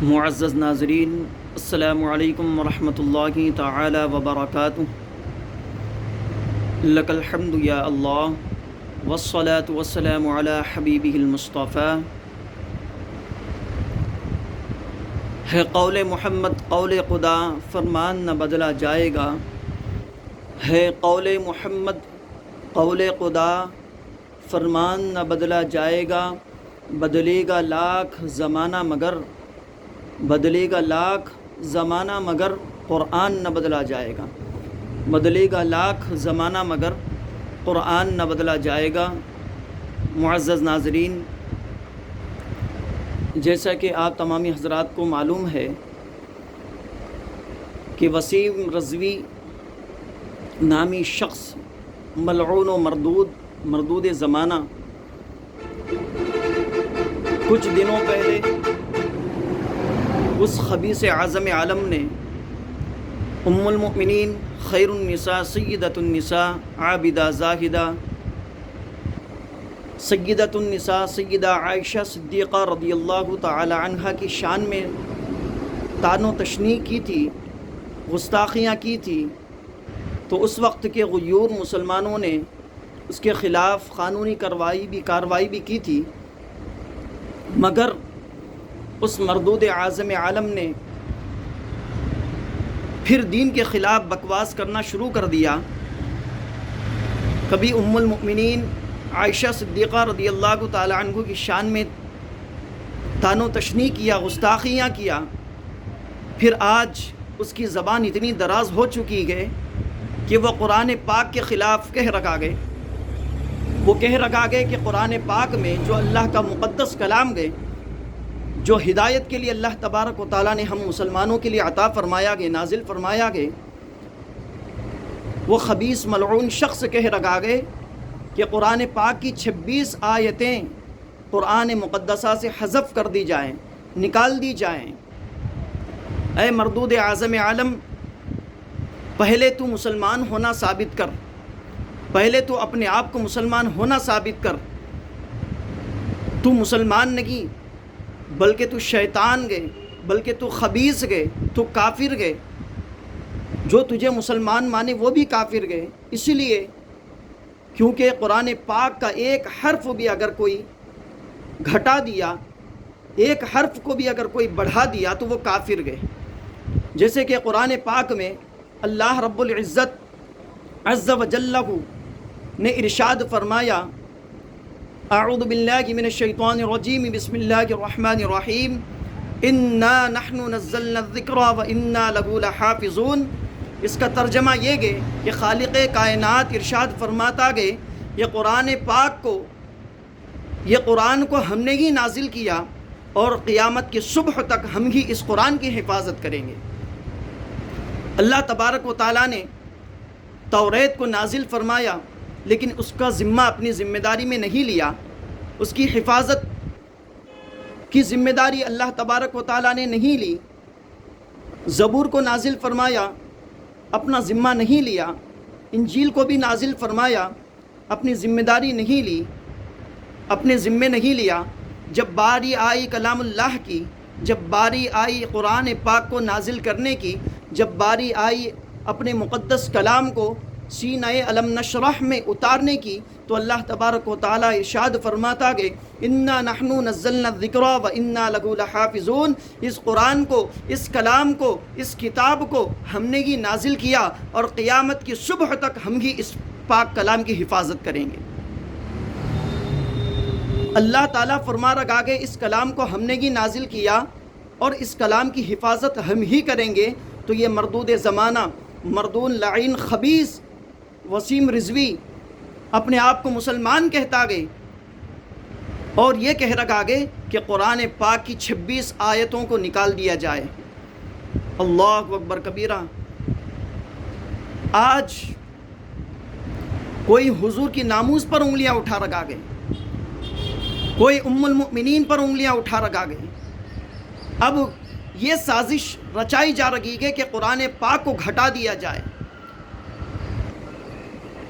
معزز ناظرین، السلام علیکم ورحمۃ اللہ تعالی وبرکاتہ۔ لک الحمد یا اللہ والصلاة والسلام علی حبیبہ المصطفیٰ۔ ہے قول محمد قول خدا، فرمان نہ بدلا جائے گا۔ ہے قول محمد قول خدا، فرمان نہ بدلا جائے گا۔ بدلے گا لاکھ زمانہ مگر، بدلے گا لاکھ زمانہ مگر قرآن نہ بدلا جائے گا۔ بدلے گا لاکھ زمانہ مگر قرآن نہ بدلا جائے گا۔ معزز ناظرین، جیسا کہ آپ تمامی حضرات کو معلوم ہے کہ وسیم رضوی نامی شخص ملعون و مردود زمانہ کچھ دنوں پہلے اس خبیث اعظم عالم نے ام المؤمنین خیر النساء سیدۃ النساء عابدہ زاہدہ سیدۃ النساء سیدہ عائشہ صدیقہ رضی اللہ تعالی عنہا کی شان میں طعن و تشنیع کی تھی، گستاخیاں کی تھی، تو اس وقت کے غیور مسلمانوں نے اس کے خلاف قانونی کارروائی بھی کی تھی، مگر اس مردود اعظم عالم نے پھر دین کے خلاف بکواس کرنا شروع کر دیا۔ کبھی ام المؤمنین عائشہ صدیقہ رضی اللہ تعالی عنہ کی شان میں طعن و تشنیع کیا، گستاخیاں کیا، پھر آج اس کی زبان اتنی دراز ہو چکی ہے کہ وہ قرآن پاک کے خلاف کہہ رکھا گئے۔ وہ کہہ رکھا گئے کہ قرآن پاک میں جو اللہ کا مقدس کلام گئے، جو ہدایت کے لیے اللہ تبارک و تعالیٰ نے ہم مسلمانوں کے لیے عطا فرمایا گئے، نازل فرمایا گئے، وہ خبیث ملعون شخص کہہ رکھا گئے کہ قرآن پاک کی 26 آیتیں قرآن مقدسہ سے حذف کر دی جائیں، نکال دی جائیں۔ اے مردود اعظم عالم، پہلے تو مسلمان ہونا ثابت کر، پہلے تو اپنے آپ کو مسلمان ہونا ثابت کر۔ تو مسلمان نہیں بلکہ تو شیطان گئے، بلکہ تو خبیث گئے، تو کافر گئے۔ جو تجھے مسلمان مانے وہ بھی کافر گئے، اس لیے کیونکہ قرآن پاک کا ایک حرف بھی اگر کوئی گھٹا دیا، ایک حرف کو بھی اگر کوئی بڑھا دیا تو وہ کافر گئے۔ جیسے کہ قرآن پاک میں اللہ رب العزت عز و جل نے ارشاد فرمایا، اعوذ باللہ من الشیطان الرجیم، بسم اللہ الرحمن الرحیم، انا نحن نزلنا الذکر وانا لہ لحافظون۔ اس کا ترجمہ یہ گئے کہ خالق کائنات ارشاد فرماتا گئے، یہ قرآن کو ہم نے ہی نازل کیا اور قیامت کی صبح تک ہم ہی اس قرآن کی حفاظت کریں گے۔ اللہ تبارک و تعالیٰ نے توریت کو نازل فرمایا، لیکن اس کا ذمہ اپنی ذمہ داری میں نہیں لیا، اس کی حفاظت کی ذمہ داری اللہ تبارک و تعالیٰ نے نہیں لی۔ زبور کو نازل فرمایا، اپنا ذمہ نہیں لیا۔ انجیل کو بھی نازل فرمایا، اپنی ذمہ داری نہیں لی، اپنے ذمے نہیں لیا۔ جب باری آئی کلام اللہ کی، جب باری آئی قرآن پاک کو نازل کرنے کی، جب باری آئی اپنے مقدس کلام کو سینہ علم نشرح میں اتارنے کی، تو اللہ تبارک و تعالیٰ ارشاد فرماتا گئے، انا نحن نزلنا الذکر وانا لہ لحافظون۔ اس قرآن کو، اس کلام کو، اس کتاب کو ہم نے ہی نازل کیا اور قیامت کی صبح تک ہم ہی اس پاک کلام کی حفاظت کریں گے۔ اللہ تعالیٰ فرما رکھا کہ اس کلام کو ہم نے ہی نازل کیا اور اس کلام کی حفاظت ہم ہی کریں گے، تو یہ مردود زمانہ، مردون لعین خبیث وسیم رضوی اپنے آپ کو مسلمان کہتا گئے اور یہ کہہ رکھا گئے کہ قرآن پاک کی 26 آیتوں کو نکال دیا جائے۔ اللہ اکبر کبیرہ۔ آج کوئی حضور کی ناموس پر انگلیاں اٹھا رکھا گئے، کوئی ام المؤمنین پر انگلیاں اٹھا رکھا گئے۔ اب یہ سازش رچائی جا رہی ہے کہ قرآن پاک کو گھٹا دیا جائے۔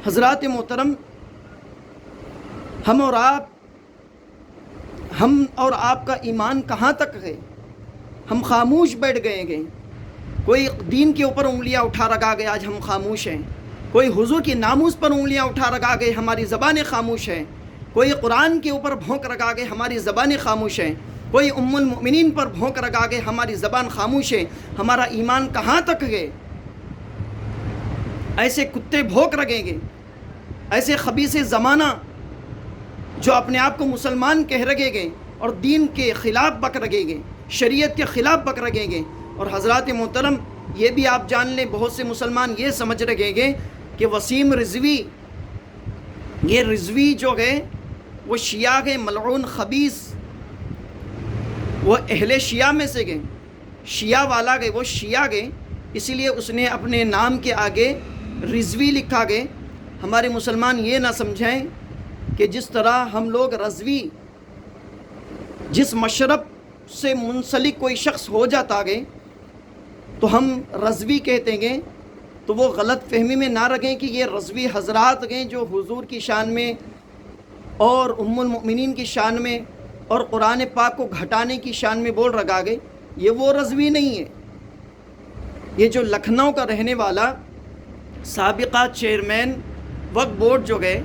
حضرات محترم، ہم اور آپ کا ایمان کہاں تک ہے؟ ہم خاموش بیٹھ گئے. کوئی دین کے اوپر انگلیاں اٹھا رکھا گئے، آج ہم خاموش ہیں. کوئی حضور کی ناموس پر انگلیاں اٹھا رکھا گئے، ہماری زبانیں خاموش ہیں. کوئی قرآن کے اوپر بھونک رکھا گئے، ہماری زبانیں خاموش ہیں. کوئی ام المؤمنین پر بھونک رکھا گئے، ہماری زبان خاموش ہے. ہمارا ایمان کہاں تک گئے؟ ایسے کتے بھونک رکھیں گے، ایسے خبیث زمانہ جو اپنے آپ کو مسلمان کہہ رکھیں گے اور دین کے خلاف بک رکھیں گے، شریعت کے خلاف بک رکھیں گے. اور حضرات محترم یہ بھی آپ جان لیں، بہت سے مسلمان یہ سمجھ رکھیں گے کہ وسیم رضوی، یہ رضوی جو ہے وہ شیعہ گئے، ملعون خبیث، وہ اہل شیعہ میں سے گئے، شیعہ والا گئے، وہ شیعہ گئے، اسی لیے اس نے اپنے نام کے آگے رضوی لکھا گئے. ہمارے مسلمان یہ نہ سمجھیں کہ جس طرح ہم لوگ رضوی، جس مشرب سے منسلک کوئی شخص ہو جاتا گئے تو ہم رضوی کہتے گے، تو وہ غلط فہمی میں نہ رکھیں کہ یہ رضوی حضرات گئے جو حضور کی شان میں اور ام المؤمنین کی شان میں اور قرآن پاک کو گھٹانے کی شان میں بول رکھا گئے. یہ وہ رضوی نہیں ہے. یہ جو لکھنؤ کا رہنے والا سابقہ چیئرمین وقف بورڈ جو گئے،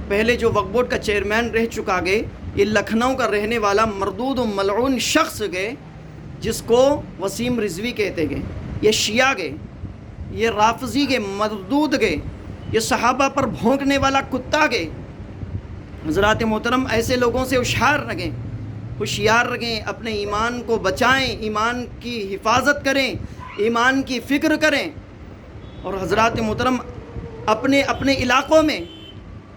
پہلے جو وقف بورڈ کا چیئرمین رہ چکا گئے، یہ لکھنؤ کا رہنے والا مردود و ملعون شخص گئے جس کو وسیم رضوی کہتے گئے. یہ شیعہ گئے، یہ رافضی گئے، مردود گئے، یہ صحابہ پر بھونکنے والا کتا گئے. حضرات محترم ایسے لوگوں سے ہوشیار رہیں، اپنے ایمان کو بچائیں، ایمان کی حفاظت کریں، ایمان کی فکر کریں. اور حضرات محترم اپنے اپنے علاقوں میں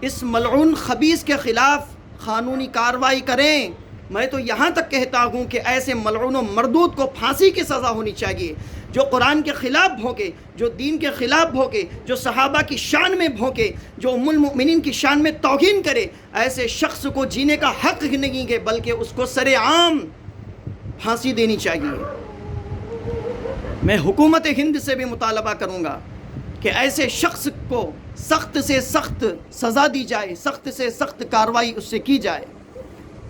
اس ملعون خبیث کے خلاف قانونی کارروائی کریں. میں تو یہاں تک کہتا ہوں کہ ایسے ملعون و مردود کو پھانسی کی سزا ہونی چاہیے. جو قرآن کے خلاف بھونکے، جو دین کے خلاف بھونکے، جو صحابہ کی شان میں بھونکے، جو ام المؤمنین کی شان میں توہین کرے، ایسے شخص کو جینے کا حق نہیں ہے، بلکہ اس کو سر عام پھانسی دینی چاہیے. میں حکومت ہند سے بھی مطالبہ کروں گا کہ ایسے شخص کو سخت سے سخت سزا دی جائے، سخت سے سخت کارروائی اس سے کی جائے.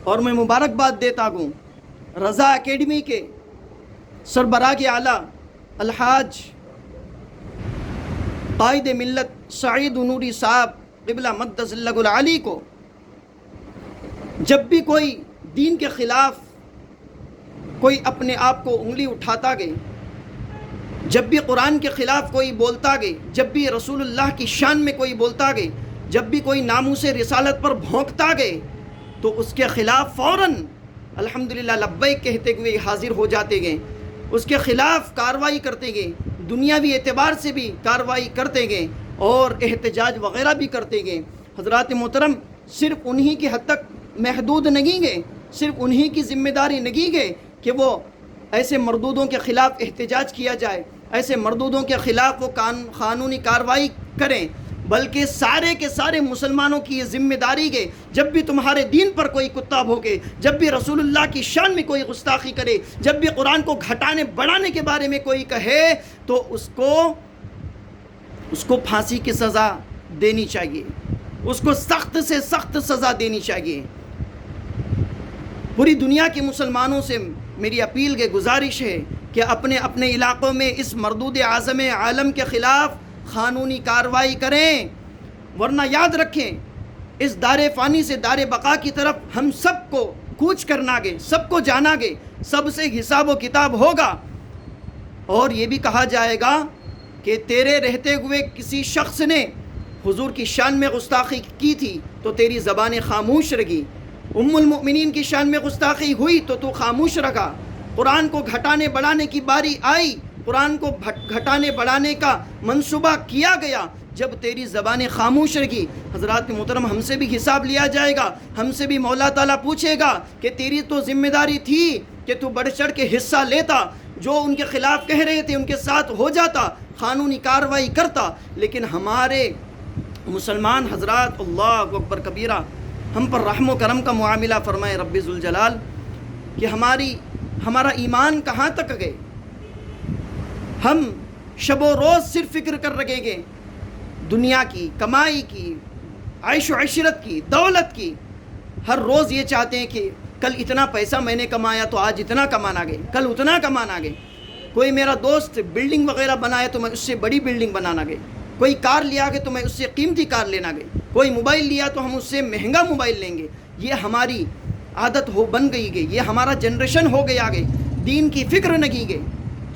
اور میں مبارکباد دیتا ہوں رضا اکیڈمی کے سربراہ اعلیٰ الحاج قائد ملت سعید نوری صاحب قبلہ مقدس اللہ العالی کو. جب بھی کوئی دین کے خلاف کوئی اپنے آپ کو انگلی اٹھاتا گئے، جب بھی قرآن کے خلاف کوئی بولتا گئے، جب بھی رسول اللہ کی شان میں کوئی بولتا گئے، جب بھی کوئی ناموس رسالت پر بھونکتا گئے، تو اس کے خلاف فوراً الحمدللہ لبیک کہتے ہوئے حاضر ہو جاتے گئے، اس کے خلاف کارروائی کرتے گئے، دنیاوی اعتبار سے بھی کارروائی کرتے گئے اور احتجاج وغیرہ بھی کرتے گئے. حضرات محترم صرف انہی کی حد تک محدود نہیں گئے، صرف انہی کی ذمہ داری نہیں گئے کہ وہ ایسے مردودوں کے خلاف احتجاج کیا جائے، ایسے مردودوں کے خلاف وہ قانونی کارروائی کریں، بلکہ سارے کے سارے مسلمانوں کی یہ ذمہ داری ہے. جب بھی تمہارے دین پر کوئی کتا بھونکے، جب بھی رسول اللہ کی شان میں کوئی گستاخی کرے، جب بھی قرآن کو گھٹانے بڑھانے کے بارے میں کوئی کہے، تو اس کو پھانسی کی سزا دینی چاہیے، اس کو سخت سے سخت سزا دینی چاہیے. پوری دنیا کے مسلمانوں سے میری اپیل کے گزارش ہے کہ اپنے اپنے علاقوں میں اس مردود اعظم عالم کے خلاف قانونی کارروائی کریں، ورنہ یاد رکھیں اس دار فانی سے دار بقا کی طرف ہم سب کو کوچ کرنا گے، سب کو جانا گے، سب سے حساب و کتاب ہوگا. اور یہ بھی کہا جائے گا کہ تیرے رہتے ہوئے کسی شخص نے حضور کی شان میں گستاخی کی تھی تو تیری زبانیں خاموش رہی، ام المؤمنین کی شان میں گستاخی ہوئی تو تو خاموش رکھا، قرآن کو گھٹانے بڑھانے کی باری آئی، قرآن کو گھٹانے بڑھانے کا منصوبہ کیا گیا، جب تیری زبانیں خاموش رہی. حضرات محترم ہم سے بھی حساب لیا جائے گا، ہم سے بھی مولا تعالیٰ پوچھے گا کہ تیری تو ذمہ داری تھی کہ تو بڑھ چڑھ کے حصہ لیتا، جو ان کے خلاف کہہ رہے تھے ان کے ساتھ ہو جاتا، قانونی کارروائی کرتا. لیکن ہمارے مسلمان حضرات اللہ اکبر کبیرہ، ہم پر رحم و کرم کا معاملہ فرمائے رب ذوالجلال کہ ہمارا ایمان کہاں تک گئے. ہم شب و روز صرف فکر کر رکھیں گے دنیا کی، کمائی کی، عیش و عشرت کی، دولت کی. ہر روز یہ چاہتے ہیں کہ کل اتنا پیسہ میں نے کمایا تو آج اتنا کمانا گئے، کل اتنا کمانا گئے۔ کوئی میرا دوست بلڈنگ وغیرہ بنائے تو میں اس سے بڑی بلڈنگ بنانا گئے، کوئی کار لیا گے تو میں اس سے قیمتی کار لینا گئے، کوئی موبائل لیا تو ہم اس سے مہنگا موبائل لیں گے۔ یہ ہماری عادت بن گئی گئی، یہ ہمارا جنریشن ہو گیا گئے۔ دین کی فکر نہ کی گئے،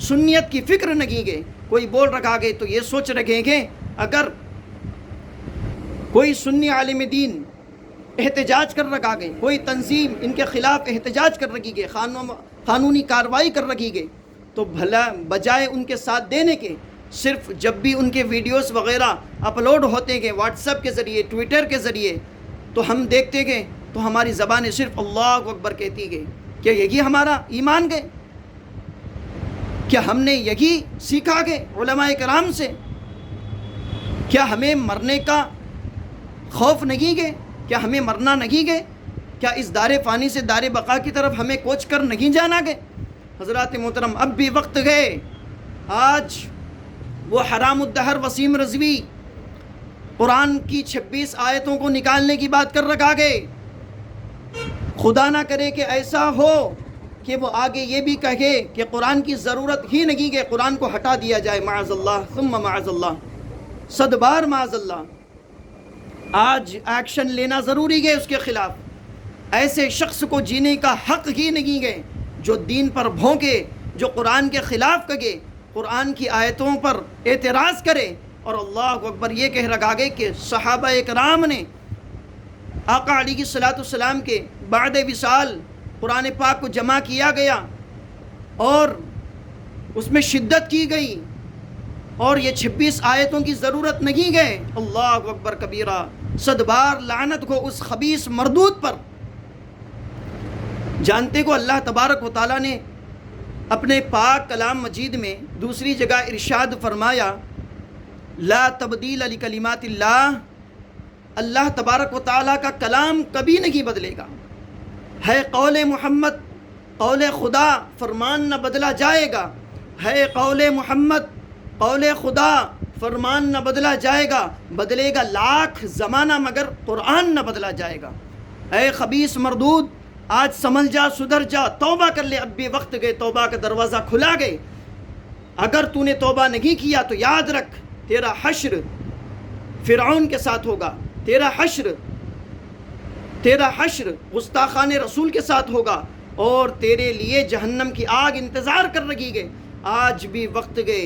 سنیت کی فکر نہ کی گئے۔ کوئی بول رکھا گئے تو یہ سوچ رکھیں گے اگر کوئی سنی عالم دین احتجاج کر رکھا گئے، کوئی تنظیم ان کے خلاف احتجاج کر رکھی گئے، قانونی کارروائی کر رکھی گئی، تو بھلا بجائے ان کے ساتھ دینے کے صرف جب بھی ان کے ویڈیوز وغیرہ اپلوڈ ہوتے گئے واٹس ایپ کے ذریعے، ٹویٹر کے ذریعے، تو ہم دیکھتے گئے تو ہماری زبانیں صرف اللہ اکبر کہتی گئی۔ کیا یہی ہمارا ایمان گئے؟ کیا ہم نے یہی سیکھا گئے علماء کرام سے؟ کیا ہمیں مرنے کا خوف نہیں گئے؟ کیا ہمیں مرنا نہیں گئے؟ کیا اس دار فانی سے دار بقا کی طرف ہمیں کوچ کر نہیں جانا گئے؟ حضرات محترم، اب بھی وقت گئے۔ آج وہ حرام الدہر وسیم رضوی قرآن کی 26 آیتوں کو نکالنے کی بات کر رکھا گئے۔ خدا نہ کرے کہ ایسا ہو کہ وہ آگے یہ بھی کہے کہ قرآن کی ضرورت ہی نہیں کہ قرآن کو ہٹا دیا جائے، معاذ اللہ ثم معاذ اللہ، صد بار معاذ اللہ۔ آج ایکشن لینا ضروری ہے اس کے خلاف۔ ایسے شخص کو جینے کا حق ہی نہیں ہے جو دین پر بھونکے، جو قرآن کے خلاف کہے، قرآن کی آیتوں پر اعتراض کرے، اور اللہ اکبر یہ کہہ رکھا گئے کہ صحابہ کرام نے آقا علیہ الصلوۃ والسلام کے بعد وصال قرآن پاک کو جمع کیا گیا اور اس میں شدت کی گئی، اور یہ 26 آیتوں کی ضرورت نہیں ہے۔ اللہ اکبر کبیرہ، صد بار لعنت کو اس خبیث مردود پر۔ جانتے کو اللہ تبارک و تعالیٰ نے اپنے پاک کلام مجید میں دوسری جگہ ارشاد فرمایا، لا تبدیل لکلمات اللہ، اللہ تبارک و تعالیٰ کا کلام کبھی نہیں بدلے گا۔ ہے قول محمد، قول خدا، فرمان نہ بدلا جائے گا۔ ہے قول محمد، قول خدا، فرمان نہ بدلا جائے گا، بدلے گا لاکھ زمانہ مگر قرآن نہ بدلا جائے گا۔ اے خبیث مردود، آج سمجھ جا، سدھر جا، توبہ کر لے، اب بھی وقت گئے، توبہ کا دروازہ کھلا گئے۔ اگر تو نے توبہ نہیں کیا تو یاد رکھ تیرا حشر فرعون کے ساتھ ہوگا، تیرا حشر گستاخان رسول کے ساتھ ہوگا، اور تیرے لیے جہنم کی آگ انتظار کر رہی ہے۔ آج بھی وقت گئے،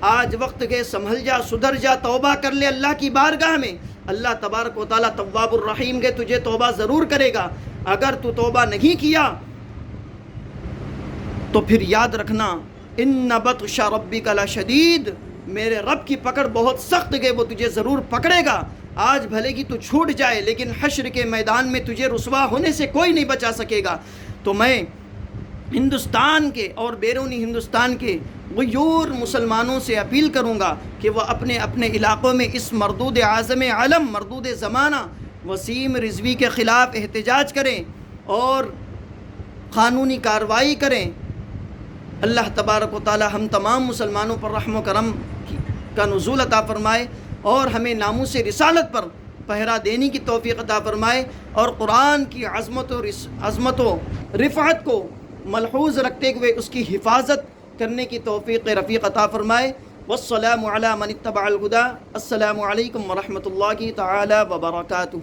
آج وقت گئے، سنبھل جا، سدھر جا، توبہ کر لے اللہ کی بارگاہ میں۔ اللہ تبارک و تعالیٰ تواب الرحیم گئے، تجھے توبہ ضرور کرے گا۔ اگر تو توبہ نہیں کیا تو پھر یاد رکھنا، ان بطش ربک لشدید، میرے رب کی پکڑ بہت سخت ہے، وہ تجھے ضرور پکڑے گا۔ آج بھلے کی تو چھوٹ جائے، لیکن حشر کے میدان میں تجھے رسوا ہونے سے کوئی نہیں بچا سکے گا۔ تو میں ہندوستان کے اور بیرونی ہندوستان کے غیور مسلمانوں سے اپیل کروں گا کہ وہ اپنے اپنے علاقوں میں اس مردود اعظم علم، مردود زمانہ وسیم رضوی کے خلاف احتجاج کریں اور قانونی کارروائی کریں۔ اللہ تبارک و تعالی ہم تمام مسلمانوں پر رحم و کرم کا نزول عطا فرمائے، اور ہمیں ناموس رسالت پر پہرا دینے کی توفیق عطا فرمائے، اور قرآن کی عظمت و رفعت کو ملحوظ رکھتے ہوئے اس کی حفاظت کرنے کی توفیق رفیق عطا فرمائے۔ والسلام علی من اتبع الہدی۔ السلام علیکم ورحمۃ اللہ تعالی وبرکاتہ۔